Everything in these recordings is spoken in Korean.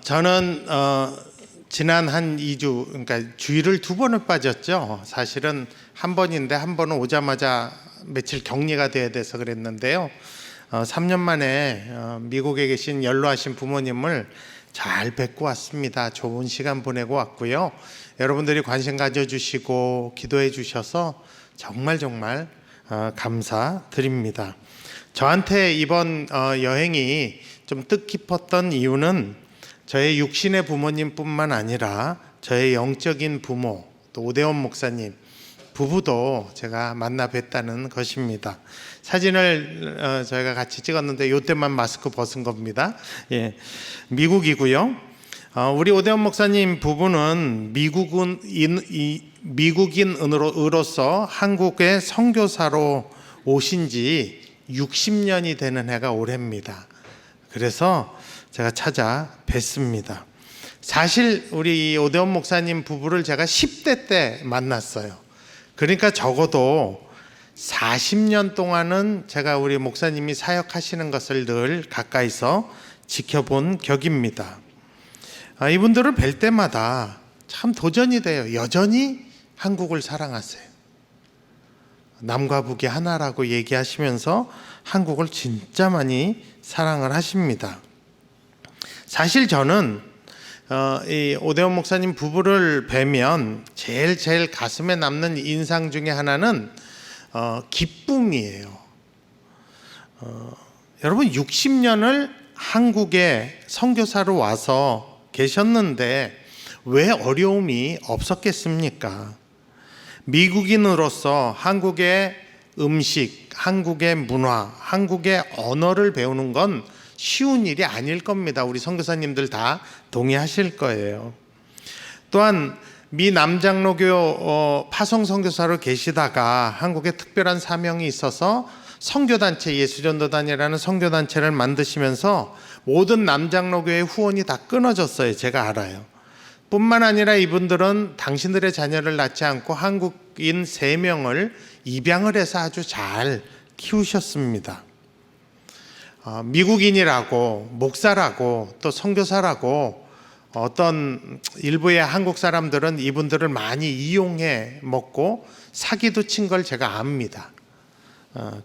저는 지난 한 2주, 그러니까 주일을 2번을 빠졌죠. 사실은 한 번인데 한 번은 오자마자 며칠 격리가 돼야 돼서 그랬는데요. 3년 만에 미국에 계신 연로하신 부모님을 잘 뵙고 왔습니다. 좋은 시간 보내고 왔고요. 여러분들이 관심 가져주시고 기도해 주셔서 정말 감사드립니다. 저한테 이번 여행이 좀 뜻깊었던 이유는 저의 육신의 부모님뿐만 아니라 저의 영적인 부모, 또 오대원 목사님 부부도 제가 만나 뵀다는 것입니다. 사진을 저희가 같이 찍었는데 이때만 마스크 벗은 겁니다. 예, 미국이고요. 우리 오대원 목사님 부부는 미국인으로서 한국에 선교사로 오신 지 60년이 되는 해가 올해입니다. 그래서 제가 찾아뵀습니다. 사실 우리 오대원 목사님 부부를 제가 10대 때 만났어요. 그러니까 적어도 40년 동안은 제가 우리 목사님이 사역하시는 것을 늘 가까이서 지켜본 격입니다. 이분들을 뵐 때마다 참 도전이 돼요. 여전히 한국을 사랑하세요. 남과 북이 하나라고 얘기하시면서 한국을 진짜 많이 사랑을 하십니다. 사실 저는 이 오대원 목사님 부부를 뵈면 제일 가슴에 남는 인상 중에 하나는 기쁨이에요. 여러분 60년을 한국에 선교사로 와서 계셨는데 왜 어려움이 없었겠습니까? 미국인으로서 한국의 음식, 한국의 문화, 한국의 언어를 배우는 건 쉬운 일이 아닐 겁니다. 우리 선교사님들 다 동의하실 거예요. 또한 미 남장로교 파송 선교사로 계시다가 한국에 특별한 사명이 있어서 선교단체 예수전도단이라는 선교단체를 만드시면서 모든 남장로교의 후원이 다 끊어졌어요. 제가 알아요. 뿐만 아니라 이분들은 당신들의 자녀를 낳지 않고 한국인 3명을 입양을 해서 아주 잘 키우셨습니다. 미국인이라고 목사라고 또 선교사라고 어떤 일부의 한국 사람들은 이분들을 많이 이용해 먹고 사기도 친 걸 제가 압니다.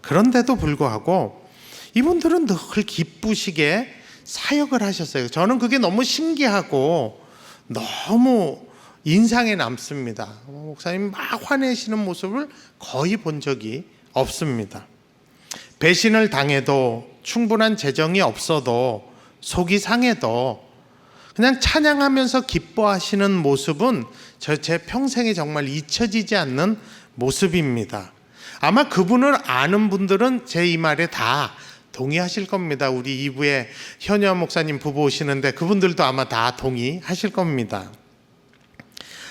그런데도 불구하고 이분들은 늘 기쁘시게 사역을 하셨어요. 저는 그게 너무 신기하고 너무 인상에 남습니다. 목사님 막 화내시는 모습을 거의 본 적이 없습니다. 배신을 당해도 충분한 재정이 없어도 속이 상해도 그냥 찬양하면서 기뻐하시는 모습은 제 평생에 정말 잊혀지지 않는 모습입니다. 아마 그분을 아는 분들은 제 이 말에 다 동의하실 겁니다. 우리 2부에 현여 목사님 부부 오시는데 그분들도 아마 다 동의하실 겁니다.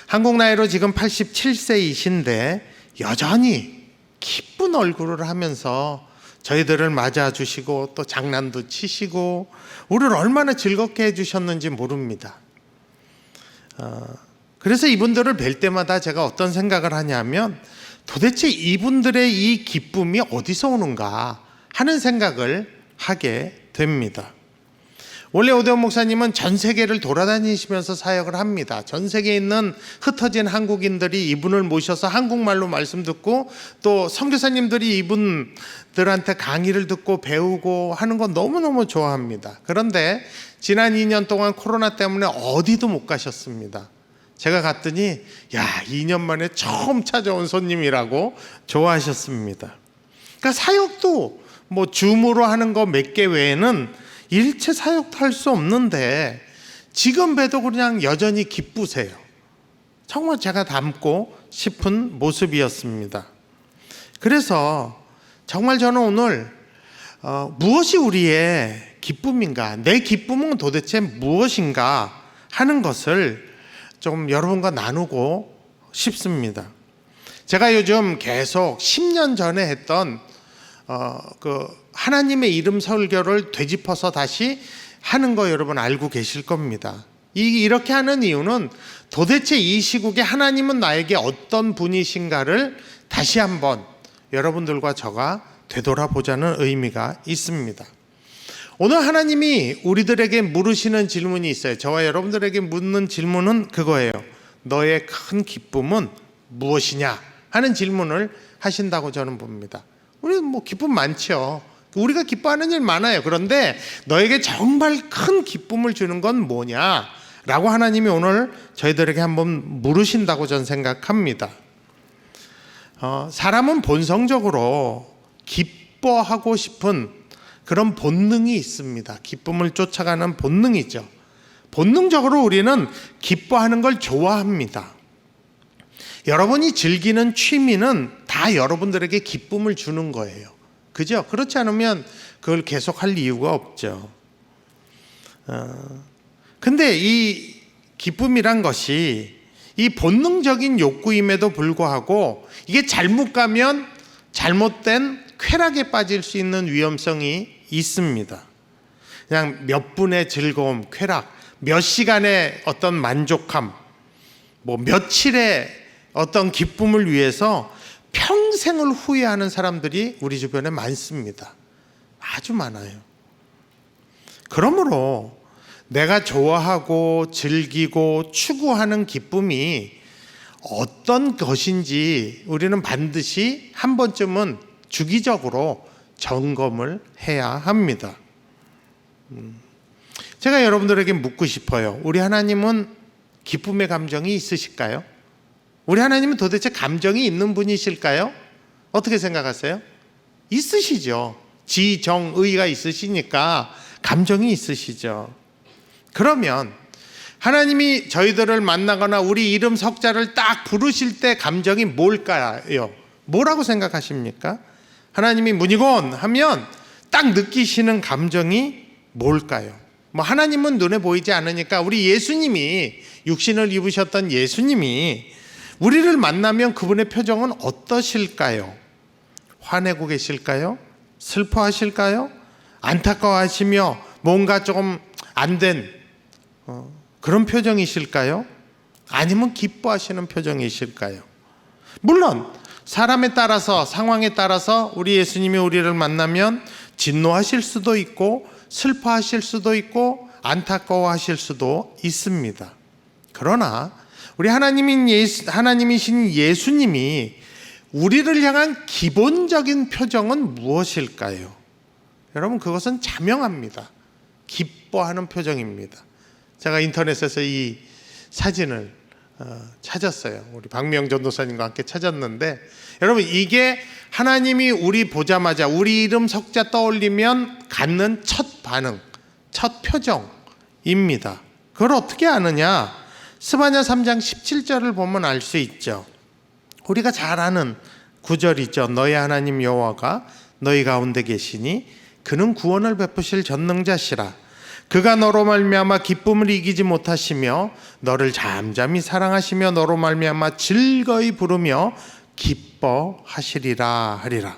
한국 나이로 지금 87세이신데 여전히 기쁜 얼굴을 하면서 저희들을 맞아주시고 또 장난도 치시고 우리를 얼마나 즐겁게 해주셨는지 모릅니다. 그래서 이분들을 뵐 때마다 제가 어떤 생각을 하냐면 도대체 이분들의 이 기쁨이 어디서 오는가 하는 생각을 하게 됩니다. 원래 오대원 목사님은 전 세계를 돌아다니시면서 사역을 합니다. 전 세계에 있는 흩어진 한국인들이 이분을 모셔서 한국말로 말씀 듣고 또 선교사님들이 이분들한테 강의를 듣고 배우고 하는 건 너무너무 좋아합니다. 그런데 지난 2년 동안 코로나 때문에 어디도 못 가셨습니다. 제가 갔더니 2년 만에 처음 찾아온 손님이라고 좋아하셨습니다. 그러니까 사역도 줌으로 하는 거 몇 개 외에는 일체 사역도 할 수 없는데 지금 봬도 그냥 여전히 기쁘세요. 정말 제가 닮고 싶은 모습이었습니다. 그래서 정말 저는 오늘 무엇이 우리의 기쁨인가, 내 기쁨은 도대체 무엇인가 하는 것을 좀 여러분과 나누고 싶습니다. 제가 요즘 계속 10년 전에 했던 하나님의 이름 설교를 되짚어서 다시 하는 거 여러분 알고 계실 겁니다. 이렇게 하는 이유는 도대체 이 시국에 하나님은 나에게 어떤 분이신가를 다시 한번 여러분들과 저가 되돌아보자는 의미가 있습니다. 오늘 하나님이 우리들에게 물으시는 질문이 있어요. 저와 여러분들에게 묻는 질문은 그거예요. 너의 큰 기쁨은 무엇이냐 하는 질문을 하신다고 저는 봅니다. 우리 뭐 기쁨 많죠. 우리가 기뻐하는 일 많아요. 그런데 너에게 정말 큰 기쁨을 주는 건 뭐냐 라고 하나님이 오늘 저희들에게 한번 물으신다고 저는 생각합니다. 사람은 본성적으로 기뻐하고 싶은 그런 본능이 있습니다. 기쁨을 쫓아가는 본능이죠. 본능적으로 우리는 기뻐하는 걸 좋아합니다. 여러분이 즐기는 취미는 다 여러분들에게 기쁨을 주는 거예요. 그죠? 그렇지 않으면 그걸 계속할 이유가 없죠. 근데 이 기쁨이란 것이 이 본능적인 욕구임에도 불구하고 이게 잘못 가면 잘못된 쾌락에 빠질 수 있는 위험성이 있습니다. 그냥 몇 분의 즐거움, 쾌락, 몇 시간의 어떤 만족함, 뭐 며칠의 어떤 기쁨을 위해서 평생을 후회하는 사람들이 우리 주변에 많습니다. 아주 많아요. 그러므로 내가 좋아하고 즐기고 추구하는 기쁨이 어떤 것인지 우리는 반드시 한 번쯤은 주기적으로 점검을 해야 합니다. 제가 여러분들에게 묻고 싶어요. 우리 하나님은 기쁨의 감정이 있으실까요? 우리 하나님은 도대체 감정이 있는 분이실까요? 어떻게 생각하세요? 있으시죠. 지정의가 있으시니까 감정이 있으시죠. 그러면 하나님이 저희들을 만나거나 우리 이름 석자를 딱 부르실 때 감정이 뭘까요? 뭐라고 생각하십니까? 하나님이 문이곤 하면 딱 느끼시는 감정이 뭘까요? 뭐 하나님은 눈에 보이지 않으니까 우리 예수님이 육신을 입으셨던 예수님이 우리를 만나면 그분의 표정은 어떠실까요? 화내고 계실까요? 슬퍼하실까요? 안타까워하시며 뭔가 조금 안 된 그런 표정이실까요? 아니면 기뻐하시는 표정이실까요? 물론 사람에 따라서 상황에 따라서 우리 예수님이 우리를 만나면 진노하실 수도 있고 슬퍼하실 수도 있고 안타까워하실 수도 있습니다. 그러나 우리 하나님이신 예수님이 우리를 향한 기본적인 표정은 무엇일까요? 여러분 그것은 자명합니다. 기뻐하는 표정입니다. 제가 인터넷에서 이 사진을 찾았어요. 우리 박미영 전도사님과 함께 찾았는데 여러분 이게 하나님이 우리 보자마자 우리 이름 석자 떠올리면 갖는 첫 반응, 첫 표정입니다. 그걸 어떻게 아느냐? 스바냐 3장 17절을 보면 알 수 있죠. 우리가 잘 아는 구절이죠. 너희 하나님 여호와가 너희 가운데 계시니 그는 구원을 베푸실 전능자시라. 그가 너로 말미암아 기쁨을 이기지 못하시며 너를 잠잠히 사랑하시며 너로 말미암아 즐거이 부르며 기뻐하시리라 하리라.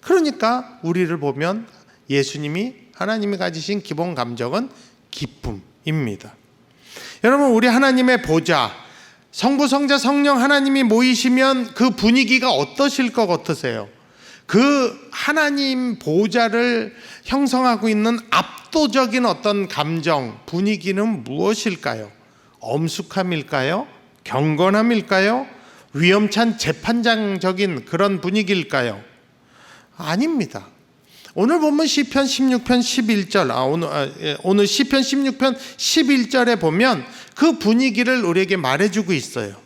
그러니까 우리를 보면 예수님이 하나님이 가지신 기본 감정은 기쁨입니다. 여러분 우리 하나님의 보좌 성부 성자 성령 하나님이 모이시면 그 분위기가 어떠실 것 같으세요? 그 하나님 보좌를 형성하고 있는 압도적인 어떤 감정, 분위기는 무엇일까요? 엄숙함일까요? 경건함일까요? 위험찬 재판장적인 그런 분위기일까요? 아닙니다. 오늘 보면 시편 16편 11절 오늘 시편 16편 11절에 보면 그 분위기를 우리에게 말해주고 있어요.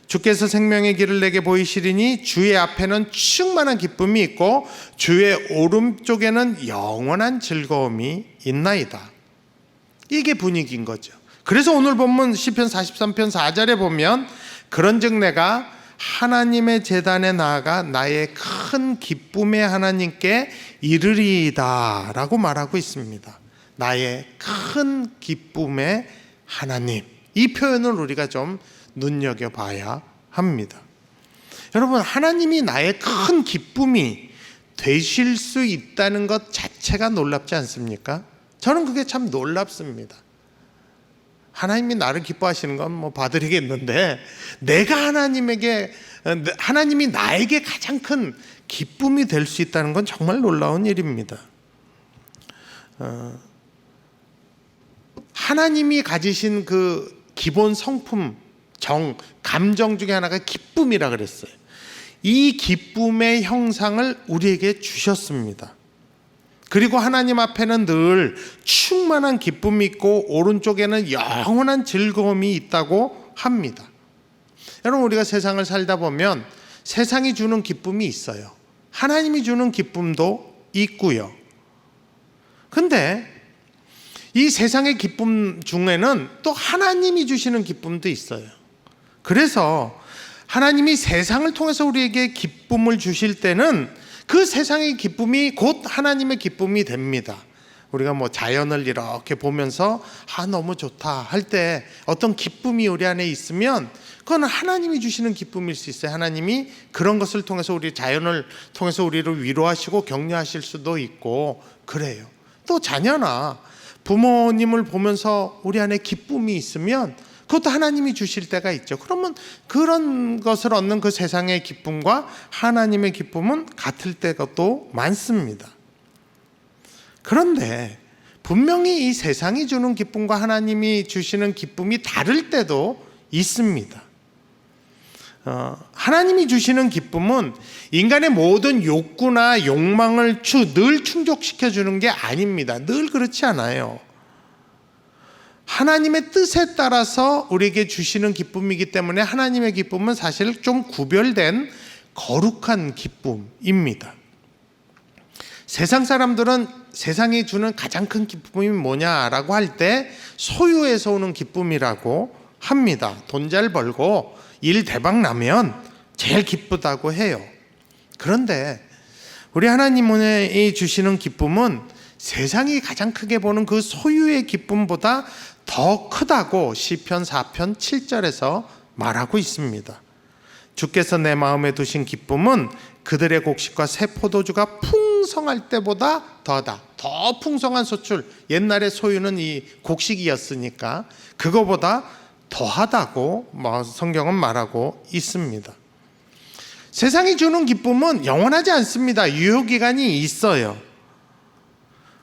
주께서 생명의 길을 내게 보이시리니 주의 앞에는 충만한 기쁨이 있고 주의 오른쪽에는 영원한 즐거움이 있나이다. 이게 분위기인 거죠. 그래서 오늘 본문 시편 43편 4절에 보면 그런즉 내가 하나님의 제단에 나아가 나의 큰 기쁨의 하나님께 이르리이다 라고 말하고 있습니다. 나의 큰 기쁨의 하나님, 이 표현을 우리가 좀 눈여겨봐야 합니다. 여러분 하나님이 나의 큰 기쁨이 되실 수 있다는 것 자체가 놀랍지 않습니까? 저는 그게 참 놀랍습니다. 하나님이 나를 기뻐하시는 건 뭐 봐드리겠는데 내가 하나님이 나에게 가장 큰 기쁨이 될 수 있다는 건 정말 놀라운 일입니다. 하나님이 가지신 그 기본 성품, 감정 중에 하나가 기쁨이라 그랬어요. 이 기쁨의 형상을 우리에게 주셨습니다. 그리고 하나님 앞에는 늘 충만한 기쁨이 있고 오른쪽에는 영원한 즐거움이 있다고 합니다. 여러분, 우리가 세상을 살다 보면 세상이 주는 기쁨이 있어요. 하나님이 주는 기쁨도 있고요. 근데 이 세상의 기쁨 중에는 또 하나님이 주시는 기쁨도 있어요. 그래서 하나님이 세상을 통해서 우리에게 기쁨을 주실 때는 그 세상의 기쁨이 곧 하나님의 기쁨이 됩니다. 우리가 뭐 자연을 이렇게 보면서 너무 좋다 할 때 어떤 기쁨이 우리 안에 있으면 그건 하나님이 주시는 기쁨일 수 있어요. 하나님이 그런 것을 통해서 우리 자연을 통해서 우리를 위로하시고 격려하실 수도 있고 그래요. 또 자녀나 부모님을 보면서 우리 안에 기쁨이 있으면 그것도 하나님이 주실 때가 있죠. 그러면 그런 것을 얻는 그 세상의 기쁨과 하나님의 기쁨은 같을 때가 또 많습니다. 그런데 분명히 이 세상이 주는 기쁨과 하나님이 주시는 기쁨이 다를 때도 있습니다. 하나님이 주시는 기쁨은 인간의 모든 욕구나 욕망을 늘 충족시켜 주는 게 아닙니다. 늘 그렇지 않아요. 하나님의 뜻에 따라서 우리에게 주시는 기쁨이기 때문에 하나님의 기쁨은 사실 좀 구별된 거룩한 기쁨입니다. 세상 사람들은 세상이 주는 가장 큰 기쁨이 뭐냐라고 할 때 소유에서 오는 기쁨이라고 합니다. 돈 잘 벌고 일 대박 나면 제일 기쁘다고 해요. 그런데 우리 하나님이 주시는 기쁨은 세상이 가장 크게 보는 그 소유의 기쁨보다 더 크다고 시편 4편 7절에서 말하고 있습니다. 주께서 내 마음에 두신 기쁨은 그들의 곡식과 새 포도주가 풍성할 때보다 더하다. 더 풍성한 소출, 옛날의 소유는 이 곡식이었으니까 그거보다 더하다고 성경은 말하고 있습니다. 세상이 주는 기쁨은 영원하지 않습니다. 유효기간이 있어요.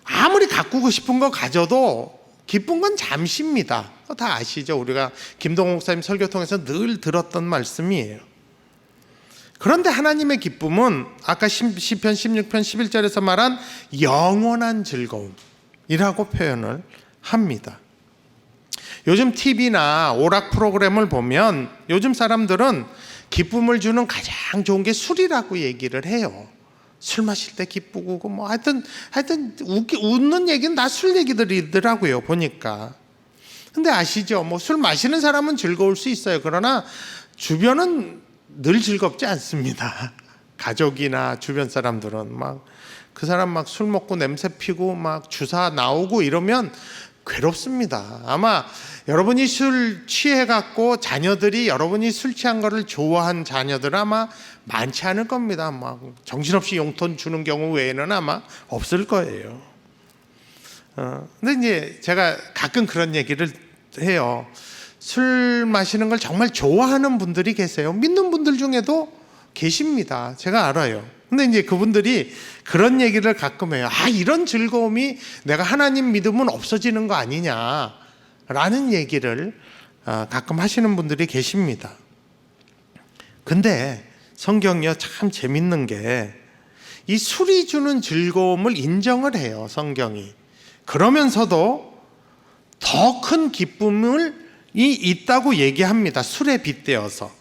아무리 가꾸고 싶은 거 가져도 기쁜 건 잠시입니다. 다 아시죠? 우리가 김동욱 목사님 설교 통해서 늘 들었던 말씀이에요. 그런데 하나님의 기쁨은 아까 시편 16편 11절에서 말한 영원한 즐거움이라고 표현을 합니다. 요즘 TV나 오락 프로그램을 보면 요즘 사람들은 기쁨을 주는 가장 좋은 게 술이라고 얘기를 해요. 술 마실 때 기쁘고 뭐 하여튼 웃는 얘기는 다 술 얘기들이더라고요, 보니까. 근데 아시죠? 뭐 술 마시는 사람은 즐거울 수 있어요. 그러나 주변은 늘 즐겁지 않습니다. 가족이나 주변 사람들은 그 사람 술 먹고 냄새 피고 주사 나오고 이러면 괴롭습니다. 아마 여러분이 술 취해갖고 자녀들이 여러분이 술 취한 거를 좋아한 자녀들은 아마 많지 않을 겁니다. 정신없이 용돈 주는 경우 외에는 아마 없을 거예요. 근데 이제 제가 가끔 그런 얘기를 해요. 술 마시는 걸 정말 좋아하는 분들이 계세요. 믿는 분들 중에도 계십니다. 제가 알아요. 근데 이제 그분들이 그런 얘기를 가끔 해요. 이런 즐거움이 내가 하나님 믿으면 없어지는 거 아니냐라는 얘기를 가끔 하시는 분들이 계십니다. 근데 성경이요, 참 재밌는 게 이 술이 주는 즐거움을 인정을 해요, 성경이. 그러면서도 더 큰 기쁨이 있다고 얘기합니다. 술에 빗대어서.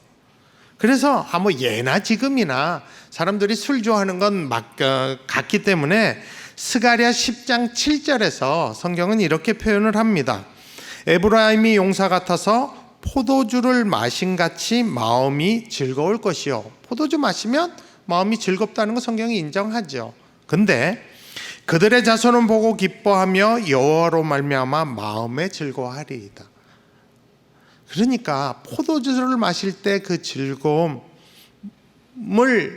그래서 뭐 예나 지금이나 사람들이 술 좋아하는 건 같기 때문에 스가랴 10장 7절에서 성경은 이렇게 표현을 합니다. 에브라임이 용사 같아서 포도주를 마신 같이 마음이 즐거울 것이요. 포도주 마시면 마음이 즐겁다는 거 성경이 인정하죠. 근데 그들의 자손은 보고 기뻐하며 여호와로 말미암아 마음에 즐거워하리이다. 그러니까 포도주를 마실 때 그 즐거움을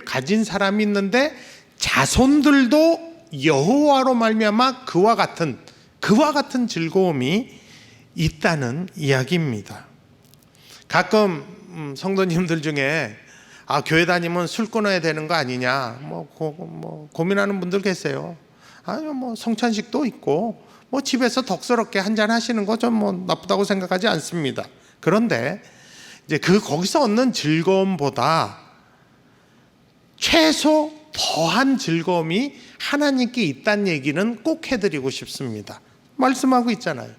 가진 사람이 있는데 자손들도 여호와로 말미암아 그와 같은 즐거움이 있다는 이야기입니다. 가끔 성도님들 중에 교회 다니면 술 끊어야 되는 거 아니냐 고민하는 분들 계세요. 아니 뭐 성찬식도 있고 뭐 집에서 덕스럽게 한잔 하시는 거 좀 뭐 나쁘다고 생각하지 않습니다. 그런데 이제 거기서 얻는 즐거움보다 최소 더한 즐거움이 하나님께 있다는 얘기는 꼭 해드리고 싶습니다. 말씀하고 있잖아요.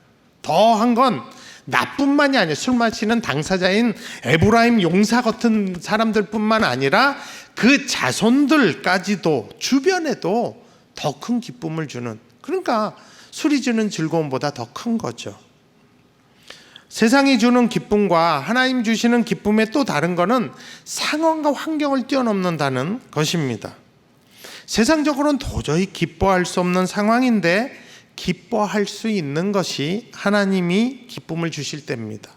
더한 건 나뿐만이 아니라 술 마시는 당사자인 에브라임 용사 같은 사람들뿐만 아니라 그 자손들까지도 주변에도 더 큰 기쁨을 주는, 그러니까 술이 주는 즐거움보다 더 큰 거죠. 세상이 주는 기쁨과 하나님 주시는 기쁨의 또 다른 거는 상황과 환경을 뛰어넘는다는 것입니다. 세상적으로는 도저히 기뻐할 수 없는 상황인데 기뻐할 수 있는 것이 하나님이 기쁨을 주실 때입니다.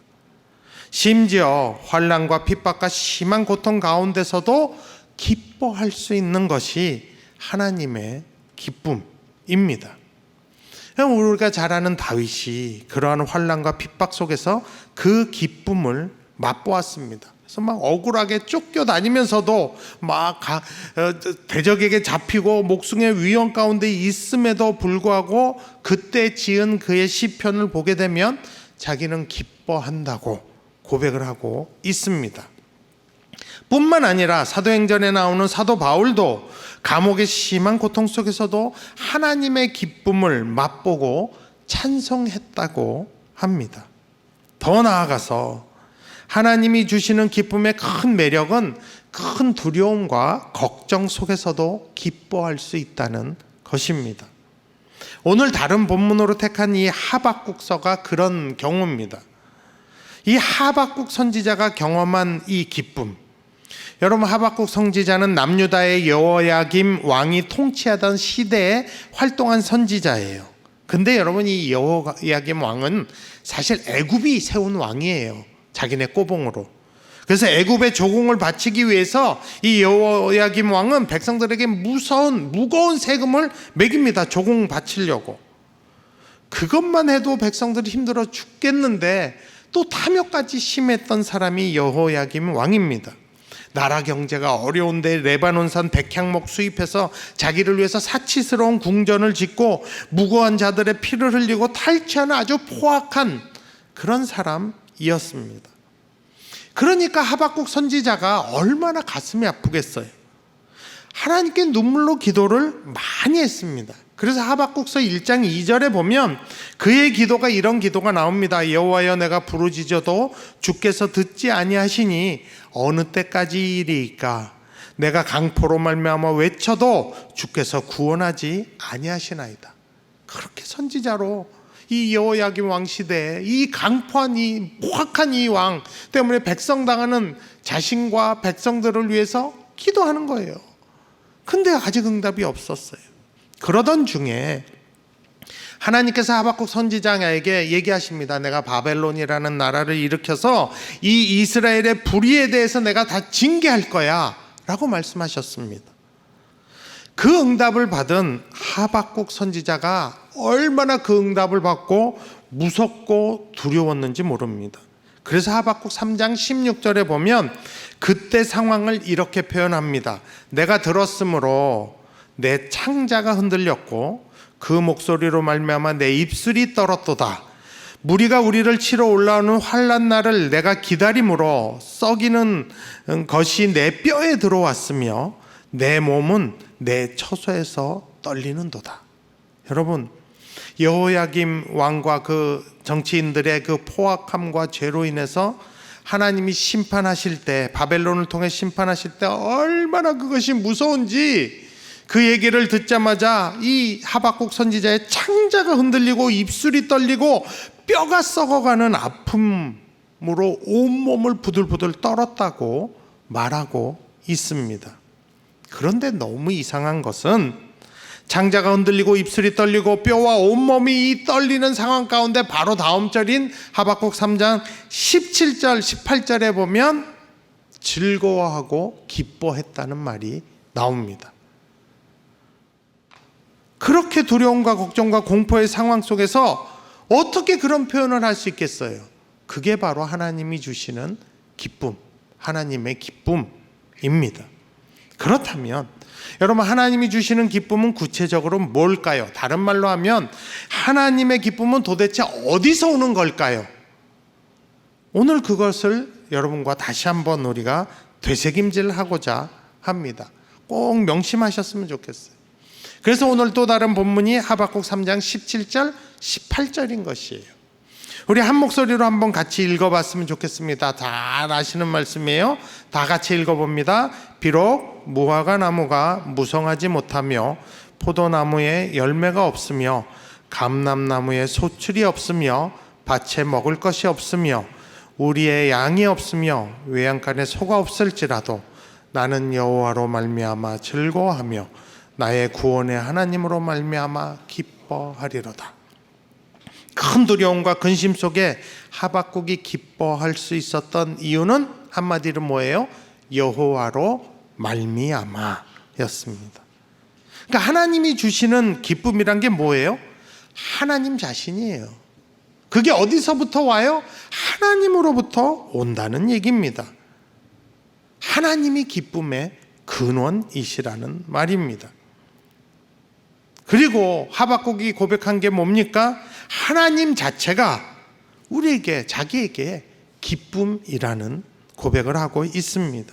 심지어 환난과 핍박과 심한 고통 가운데서도 기뻐할 수 있는 것이 하나님의 기쁨입니다. 우리가 잘 아는 다윗이 그러한 환난과 핍박 속에서 그 기쁨을 맛보았습니다. 그래서 막 억울하게 쫓겨다니면서도 막 대적에게 잡히고 목숨의 위험 가운데 있음에도 불구하고 그때 지은 그의 시편을 보게 되면 자기는 기뻐한다고 고백을 하고 있습니다. 뿐만 아니라 사도행전에 나오는 사도 바울도 감옥의 심한 고통 속에서도 하나님의 기쁨을 맛보고 찬송했다고 합니다. 더 나아가서 하나님이 주시는 기쁨의 큰 매력은 큰 두려움과 걱정 속에서도 기뻐할 수 있다는 것입니다. 오늘 다른 본문으로 택한 이 하박국서가 그런 경우입니다. 이 하박국 선지자가 경험한 이 기쁨, 여러분 하박국 선지자는 남유다의 여호야김 왕이 통치하던 시대에 활동한 선지자예요. 근데 여러분 이 여호야김 왕은 사실 애굽이 세운 왕이에요. 자기네 꼬봉으로. 그래서 애굽의 조공을 바치기 위해서 이 여호야김 왕은 백성들에게 무거운 세금을 매깁니다. 조공 바치려고. 그것만 해도 백성들이 힘들어 죽겠는데 또 탐욕까지 심했던 사람이 여호야김 왕입니다. 나라 경제가 어려운데 레바논산 백향목 수입해서 자기를 위해서 사치스러운 궁전을 짓고 무고한 자들의 피를 흘리고 탈취하는 아주 포악한 그런 사람이었습니다. 그러니까 하박국 선지자가 얼마나 가슴이 아프겠어요. 하나님께 눈물로 기도를 많이 했습니다. 그래서 하박국서 1장 2절에 보면 그의 기도가 이런 기도가 나옵니다. 여호와여 내가 부르짖어도 주께서 듣지 아니하시니 어느 때까지이리이까 내가 강포로 말미암아 외쳐도 주께서 구원하지 아니하시나이다. 그렇게 선지자로 이 여호야김 왕 시대에 이 강포한 이 포악한 이 왕 때문에 백성당하는 자신과 백성들을 위해서 기도하는 거예요. 근데 아직 응답이 없었어요. 그러던 중에 하나님께서 하박국 선지자에게 얘기하십니다. 내가 바벨론이라는 나라를 일으켜서 이 이스라엘의 불의에 대해서 내가 다 징계할 거야 라고 말씀하셨습니다. 그 응답을 받은 하박국 선지자가 얼마나 그 응답을 받고 무섭고 두려웠는지 모릅니다. 그래서 하박국 3장 16절에 보면 그때 상황을 이렇게 표현합니다. 내가 들었으므로 내 창자가 흔들렸고 그 목소리로 말미암아 내 입술이 떨었도다. 무리가 우리를 치러 올라오는 환난 날을 내가 기다림으로 썩이는 것이 내 뼈에 들어왔으며 내 몸은 내 처소에서 떨리는도다. 여러분 여호야김 왕과 그 정치인들의 그 포악함과 죄로 인해서 하나님이 심판하실 때 바벨론을 통해 심판하실 때 얼마나 그것이 무서운지 그 얘기를 듣자마자 이 하박국 선지자의 창자가 흔들리고 입술이 떨리고 뼈가 썩어가는 아픔으로 온몸을 부들부들 떨었다고 말하고 있습니다. 그런데 너무 이상한 것은 창자가 흔들리고 입술이 떨리고 뼈와 온몸이 떨리는 상황 가운데 바로 다음 절인 하박국 3장 17절 18절에 보면 즐거워하고 기뻐했다는 말이 나옵니다. 그렇게 두려움과 걱정과 공포의 상황 속에서 어떻게 그런 표현을 할 수 있겠어요? 그게 바로 하나님이 주시는 기쁨, 하나님의 기쁨입니다. 그렇다면 여러분, 하나님이 주시는 기쁨은 구체적으로 뭘까요? 다른 말로 하면 하나님의 기쁨은 도대체 어디서 오는 걸까요? 오늘 그것을 여러분과 다시 한번 우리가 되새김질하고자 합니다. 꼭 명심하셨으면 좋겠어요. 그래서 오늘 또 다른 본문이 하박국 3장 17절 18절인 것이에요. 우리 한 목소리로 한번 같이 읽어봤으면 좋겠습니다. 잘 아시는 말씀이에요. 다 같이 읽어봅니다. 비록 무화과 나무가 무성하지 못하며 포도나무에 열매가 없으며 감람나무에 소출이 없으며 밭에 먹을 것이 없으며 우리의 양이 없으며 외양간에 소가 없을지라도 나는 여호와로 말미암아 즐거워하며 나의 구원의 하나님으로 말미암아 기뻐하리로다. 큰 두려움과 근심 속에 하박국이 기뻐할 수 있었던 이유는 한마디로 뭐예요? 여호와로 말미암아였습니다. 그러니까 하나님이 주시는 기쁨이란 게 뭐예요? 하나님 자신이에요. 그게 어디서부터 와요? 하나님으로부터 온다는 얘기입니다. 하나님이 기쁨의 근원이시라는 말입니다. 그리고 하박국이 고백한 게 뭡니까? 하나님 자체가 우리에게, 자기에게 기쁨이라는 고백을 하고 있습니다.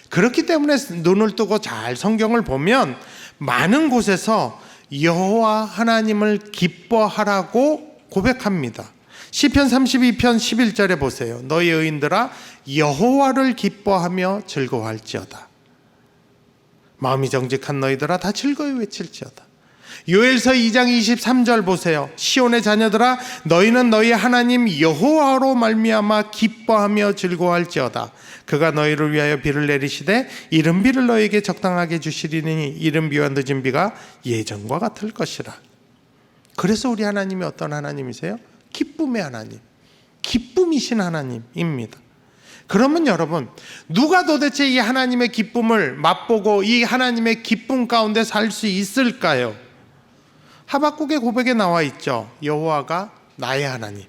그렇기 때문에 눈을 뜨고 잘 성경을 보면 많은 곳에서 여호와 하나님을 기뻐하라고 고백합니다. 시편 32편 11절에 보세요. 너희 의인들아 여호와를 기뻐하며 즐거워할지어다. 마음이 정직한 너희들아 다 즐거이 외칠지어다. 요엘서 2장 23절 보세요. 시온의 자녀들아 너희는 너희 하나님 여호와로 말미암아 기뻐하며 즐거워할지어다. 그가 너희를 위하여 비를 내리시되 이른 비를 너희에게 적당하게 주시리니 이른 비와 늦은 비가 예전과 같을 것이라. 그래서 우리 하나님이 어떤 하나님이세요? 기쁨의 하나님, 기쁨이신 하나님입니다. 그러면 여러분, 누가 도대체 이 하나님의 기쁨을 맛보고 이 하나님의 기쁨 가운데 살 수 있을까요? 하박국의 고백에 나와 있죠. 여호와가 나의 하나님,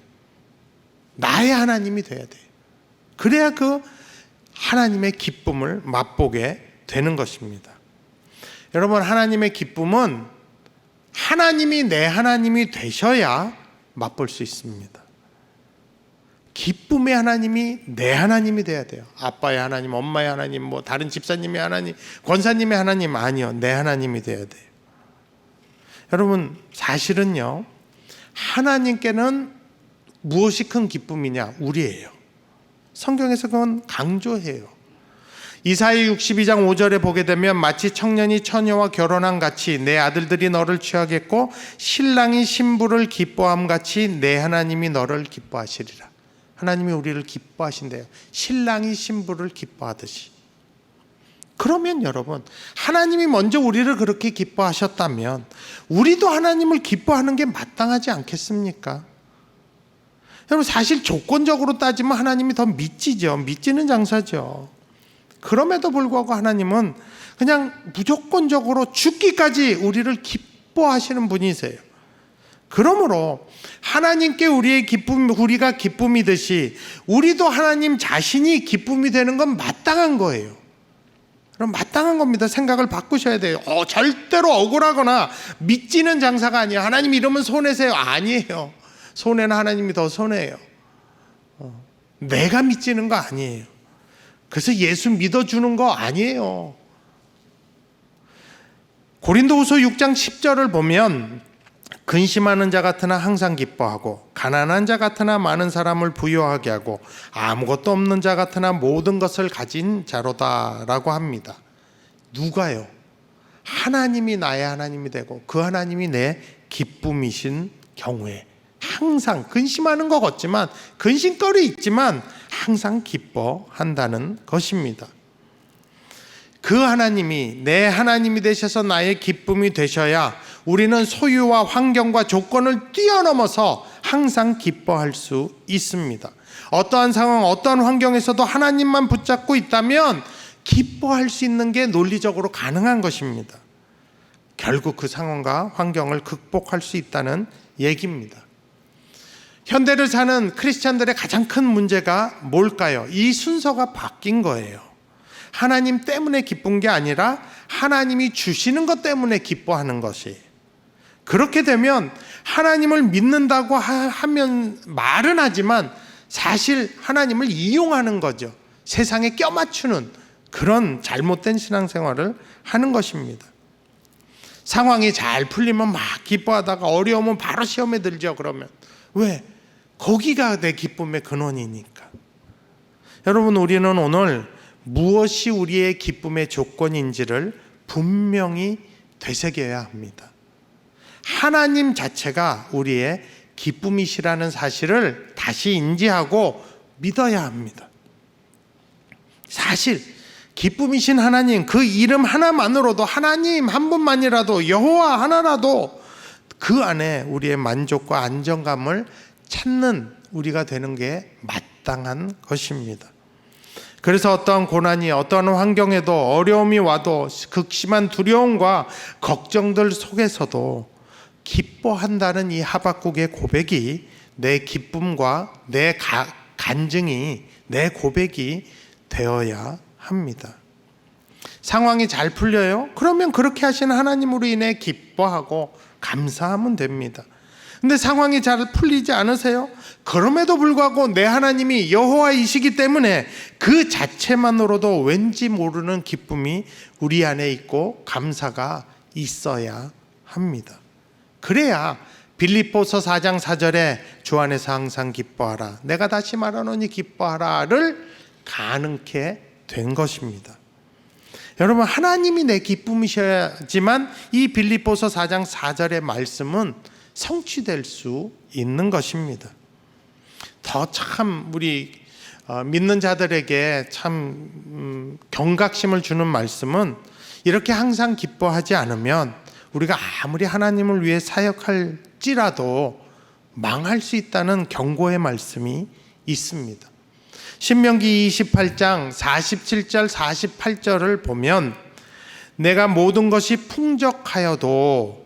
나의 하나님이 돼야 돼요. 그래야 그 하나님의 기쁨을 맛보게 되는 것입니다. 여러분, 하나님의 기쁨은 하나님이 내 하나님이 되셔야 맛볼 수 있습니다. 기쁨의 하나님이 내 하나님이 돼야 돼요. 아빠의 하나님, 엄마의 하나님, 뭐 다른 집사님의 하나님, 권사님의 하나님 아니요, 내 하나님이 돼야 돼요. 여러분, 사실은요, 하나님께는 무엇이 큰 기쁨이냐? 우리예요. 성경에서 그건 강조해요. 이사야 62장 5절에 보게 되면 마치 청년이 처녀와 결혼한 같이 내 아들들이 너를 취하겠고 신랑이 신부를 기뻐함 같이 내 하나님이 너를 기뻐하시리라. 하나님이 우리를 기뻐하신대요. 신랑이 신부를 기뻐하듯이. 그러면 여러분, 하나님이 먼저 우리를 그렇게 기뻐하셨다면 우리도 하나님을 기뻐하는 게 마땅하지 않겠습니까? 여러분, 사실 조건적으로 따지면 하나님이 더 믿지죠. 믿지는 장사죠. 그럼에도 불구하고 하나님은 그냥 무조건적으로 죽기까지 우리를 기뻐하시는 분이세요. 그러므로 하나님께 우리가 기쁨이듯이 우리도 하나님 자신이 기쁨이 되는 건 마땅한 거예요. 그럼 마땅한 겁니다. 생각을 바꾸셔야 돼요. 절대로 억울하거나 믿지는 장사가 아니에요. 하나님 이러면 손해세요. 아니에요. 손해는 하나님이 더 손해예요. 내가 믿지는 거 아니에요. 그래서 예수 믿어주는 거 아니에요. 고린도후서 6장 10절을 보면 근심하는 자 같으나 항상 기뻐하고 가난한 자 같으나 많은 사람을 부유하게 하고 아무것도 없는 자 같으나 모든 것을 가진 자로다라고 합니다. 누가요? 하나님이 나의 하나님이 되고 그 하나님이 내 기쁨이신 경우에 항상 근심하는 것 같지만 근심거리 있지만 항상 기뻐한다는 것입니다. 그 하나님이 내 하나님이 되셔서 나의 기쁨이 되셔야 우리는 소유와 환경과 조건을 뛰어넘어서 항상 기뻐할 수 있습니다. 어떠한 상황, 어떠한 환경에서도 하나님만 붙잡고 있다면 기뻐할 수 있는 게 논리적으로 가능한 것입니다. 결국 그 상황과 환경을 극복할 수 있다는 얘기입니다. 현대를 사는 크리스찬들의 가장 큰 문제가 뭘까요? 이 순서가 바뀐 거예요. 하나님 때문에 기쁜 게 아니라 하나님이 주시는 것 때문에 기뻐하는 것이. 그렇게 되면 하나님을 믿는다고 하면 말은 하지만 사실 하나님을 이용하는 거죠. 세상에 껴맞추는 그런 잘못된 신앙생활을 하는 것입니다. 상황이 잘 풀리면 막 기뻐하다가 어려우면 바로 시험에 들죠. 그러면 왜? 거기가 내 기쁨의 근원이니까. 여러분, 우리는 오늘 무엇이 우리의 기쁨의 조건인지를 분명히 되새겨야 합니다. 하나님 자체가 우리의 기쁨이시라는 사실을 다시 인지하고 믿어야 합니다. 사실 기쁨이신 하나님, 그 이름 하나만으로도, 하나님 한 분만이라도, 여호와 하나라도 그 안에 우리의 만족과 안정감을 찾는 우리가 되는 게 마땅한 것입니다. 그래서 어떠한 고난이, 어떠한 환경에도, 어려움이 와도, 극심한 두려움과 걱정들 속에서도 기뻐한다는 이 하박국의 고백이 내 기쁨과 내 간증이, 내 고백이 되어야 합니다. 상황이 잘 풀려요? 그러면 그렇게 하시는 하나님으로 인해 기뻐하고 감사하면 됩니다. 근데 상황이 잘 풀리지 않으세요? 그럼에도 불구하고 내 하나님이 여호와이시기 때문에 그 자체만으로도 왠지 모르는 기쁨이 우리 안에 있고 감사가 있어야 합니다. 그래야 빌립보서 4장 4절에 주 안에서 항상 기뻐하라, 내가 다시 말하노니 기뻐하라를 가능케 된 것입니다. 여러분, 하나님이 내 기쁨이셔야지만 이 빌립보서 4장 4절의 말씀은 성취될 수 있는 것입니다. 더 참 우리 믿는 자들에게 참 경각심을 주는 말씀은, 이렇게 항상 기뻐하지 않으면 우리가 아무리 하나님을 위해 사역할지라도 망할 수 있다는 경고의 말씀이 있습니다. 신명기 28장 47절 48절을 보면, 내가 모든 것이 풍족하여도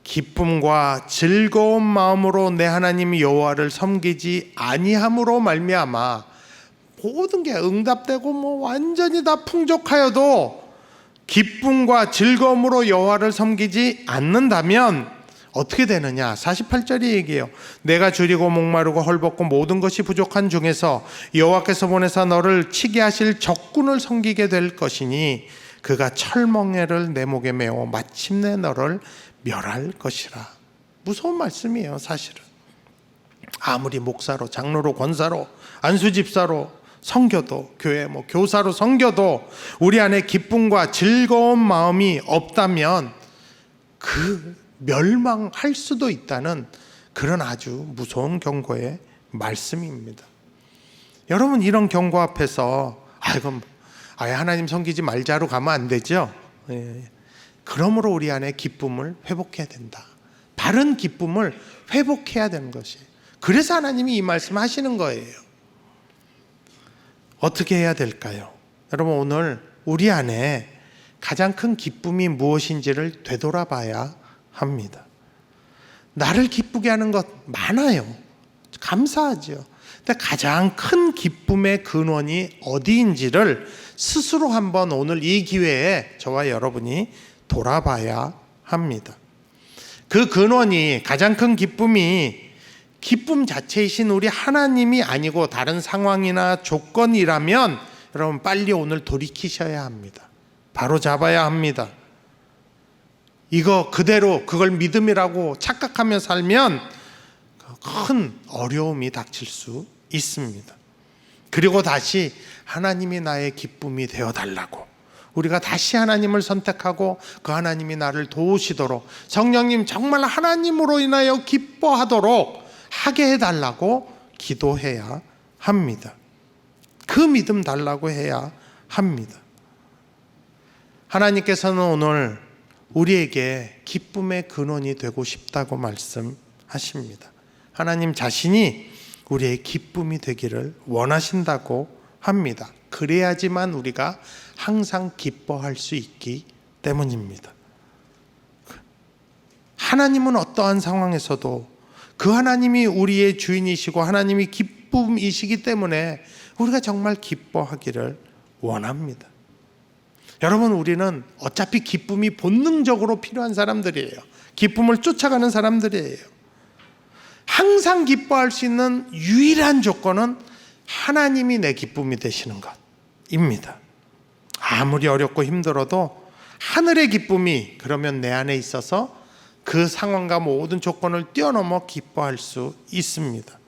기쁨과 즐거운 마음으로 내 하나님 여호와를 섬기지 아니함으로 말미암아, 모든 게 응답되고 완전히 다 풍족하여도 기쁨과 즐거움으로 여호와를 섬기지 않는다면 어떻게 되느냐? 48절이 얘기해요. 내가 줄이고 목마르고 헐벗고 모든 것이 부족한 중에서 여호와께서 보내사 너를 치게 하실 적군을 섬기게 될 것이니 그가 철멍에를 내 목에 메어 마침내 너를 멸할 것이라. 무서운 말씀이에요. 사실은 아무리 목사로, 장로로, 권사로, 안수집사로 섬겨도, 교회 교사로 섬겨도 우리 안에 기쁨과 즐거운 마음이 없다면 그 멸망할 수도 있다는 그런 아주 무서운 경고의 말씀입니다. 여러분, 이런 경고 앞에서 이건 아예 하나님 섬기지 말자로 가면 안 되죠. 그러므로 우리 안에 기쁨을 회복해야 된다. 바른 기쁨을 회복해야 되는 것이에요. 그래서 하나님이 이 말씀 하시는 거예요. 어떻게 해야 될까요? 여러분, 오늘 우리 안에 가장 큰 기쁨이 무엇인지를 되돌아봐야 합니다. 나를 기쁘게 하는 것 많아요. 감사하죠. 근데 가장 큰 기쁨의 근원이 어디인지를 스스로 한번 오늘 이 기회에 저와 여러분이 돌아봐야 합니다. 그 근원이, 가장 큰 기쁨이 기쁨 자체이신 우리 하나님이 아니고 다른 상황이나 조건이라면 여러분, 빨리 오늘 돌이키셔야 합니다. 바로 잡아야 합니다. 이거 그대로 그걸 믿음이라고 착각하며 살면 큰 어려움이 닥칠 수 있습니다. 그리고 다시 하나님이 나의 기쁨이 되어달라고, 우리가 다시 하나님을 선택하고 그 하나님이 나를 도우시도록, 성령님 정말 하나님으로 인하여 기뻐하도록 하게 해달라고 기도해야 합니다. 그 믿음 달라고 해야 합니다. 하나님께서는 오늘 우리에게 기쁨의 근원이 되고 싶다고 말씀하십니다. 하나님 자신이 우리의 기쁨이 되기를 원하신다고 합니다. 그래야지만 우리가 항상 기뻐할 수 있기 때문입니다. 하나님은 어떠한 상황에서도 그 하나님이 우리의 주인이시고 하나님이 기쁨이시기 때문에 우리가 정말 기뻐하기를 원합니다. 여러분, 우리는 어차피 기쁨이 본능적으로 필요한 사람들이에요. 기쁨을 쫓아가는 사람들이에요. 항상 기뻐할 수 있는 유일한 조건은 하나님이 내 기쁨이 되시는 것입니다. 아무리 어렵고 힘들어도 하늘의 기쁨이 그러면 내 안에 있어서 그 상황과 모든 조건을 뛰어넘어 기뻐할 수 있습니다.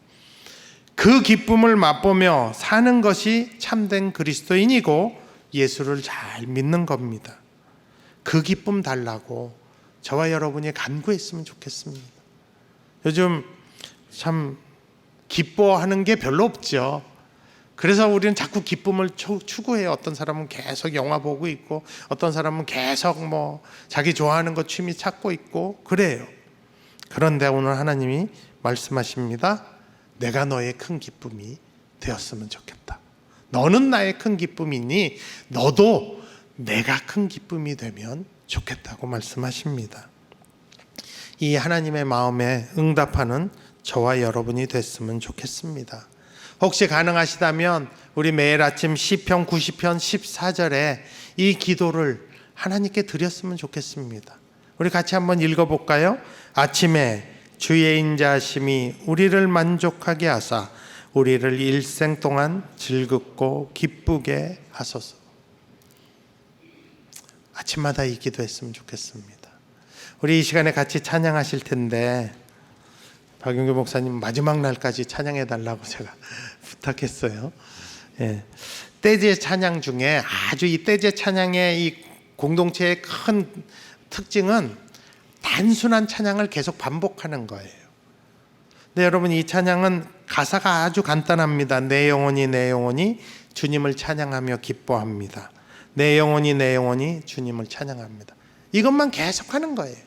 그 기쁨을 맛보며 사는 것이 참된 그리스도인이고 예수를 잘 믿는 겁니다. 그 기쁨 달라고 저와 여러분이 간구했으면 좋겠습니다. 요즘 참 기뻐하는 게 별로 없죠. 그래서 우리는 자꾸 기쁨을 추구해요. 어떤 사람은 계속 영화 보고 있고, 어떤 사람은 계속 자기 좋아하는 거 취미 찾고 있고 그래요. 그런데 오늘 하나님이 말씀하십니다. 내가 너의 큰 기쁨이 되었으면 좋겠다. 너는 나의 큰 기쁨이니 너도 내가 큰 기쁨이 되면 좋겠다고 말씀하십니다. 이 하나님의 마음에 응답하는 저와 여러분이 됐으면 좋겠습니다. 혹시 가능하시다면 우리 매일 아침 시편 90편 14절에 이 기도를 하나님께 드렸으면 좋겠습니다. 우리 같이 한번 읽어볼까요? 아침에 주의 인자하심이 우리를 만족하게 하사 우리를 일생 동안 즐겁고 기쁘게 하소서. 아침마다 이 기도했으면 좋겠습니다. 우리 이 시간에 같이 찬양하실 텐데 박용규 목사님 마지막 날까지 찬양해 달라고 제가 부탁했어요. 떼제 찬양 중에 아주 이 떼제 찬양의 이 공동체의 큰 특징은 단순한 찬양을 계속 반복하는 거예요. 근데 여러분, 이 찬양은 가사가 아주 간단합니다. 내 영혼이 주님을 찬양하며 기뻐합니다. 내 영혼이 주님을 찬양합니다. 이것만 계속하는 거예요.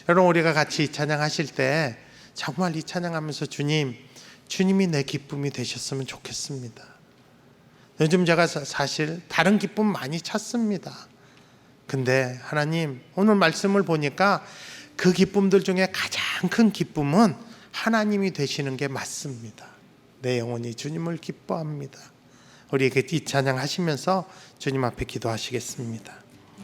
여러분, 우리가 같이 이 찬양하실 때 정말 이 찬양하면서 주님이 내 기쁨이 되셨으면 좋겠습니다. 요즘 제가 사실 다른 기쁨 많이 찾습니다. 근데 하나님, 오늘 말씀을 보니까 그 기쁨들 중에 가장 큰 기쁨은 하나님이 되시는 게 맞습니다. 내 영혼이 주님을 기뻐합니다. 우리 이 찬양 하시면서 주님 앞에 기도하시겠습니다.